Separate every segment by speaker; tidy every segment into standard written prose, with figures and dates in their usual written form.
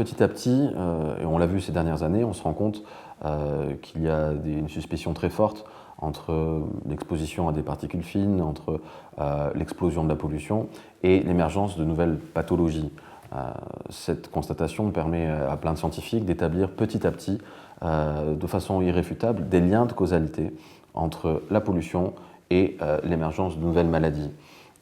Speaker 1: petit à petit, et on l'a vu ces dernières années, on se rend compte qu'il y a une suspicion très forte entre l'exposition à des particules fines, entre l'explosion de la pollution et l'émergence de nouvelles pathologies. Cette constatation permet à plein de scientifiques d'établir petit à petit, de façon irréfutable, des liens de causalité entre la pollution et l'émergence de nouvelles maladies.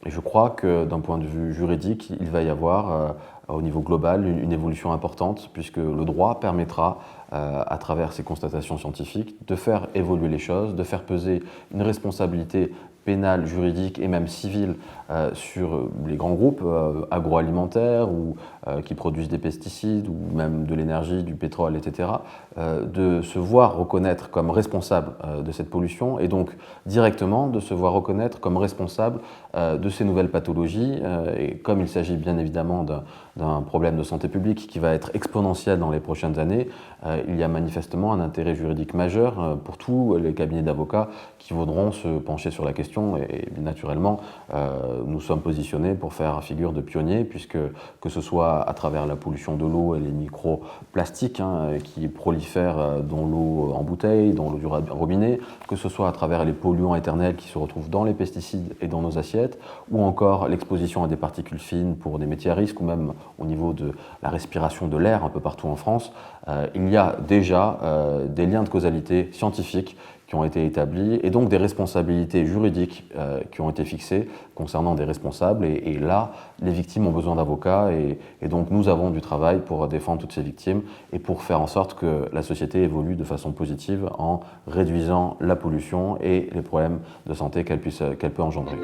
Speaker 1: Et je crois que d'un point de vue juridique, il va y avoir au niveau global une évolution importante, puisque le droit permettra, à travers ces constatations scientifiques, de faire évoluer les choses, de faire peser une responsabilité pénale, juridique et même civile sur les grands groupes agroalimentaires ou qui produisent des pesticides ou même de l'énergie, du pétrole, etc., de se voir reconnaître comme responsable de cette pollution et donc directement de se voir reconnaître comme responsable de ces nouvelles pathologies. Et comme il s'agit bien évidemment d'un problème de santé publique qui va être exponentiel dans les prochaines années, il y a manifestement un intérêt juridique majeur pour tous les cabinets d'avocats qui voudront se pencher sur la question et naturellement nous sommes positionnés pour faire figure de pionniers puisque que ce soit à travers la pollution de l'eau et les microplastiques qui prolifèrent dans l'eau en bouteille, dans l'eau du robinet, que ce soit à travers les polluants éternels qui se retrouvent dans les pesticides et dans nos assiettes, ou encore l'exposition à des particules fines pour des métiers à risque ou même au niveau de la respiration de l'air un peu partout en France, il y a déjà des liens de causalité scientifiques qui ont été établis et donc des responsabilités juridiques qui ont été fixées concernant des responsables. Et là, les victimes ont besoin d'avocats et donc nous avons du travail pour défendre toutes ces victimes et pour faire en sorte que la société évolue de façon positive en réduisant la pollution et les problèmes de santé qu'elle peut engendrer.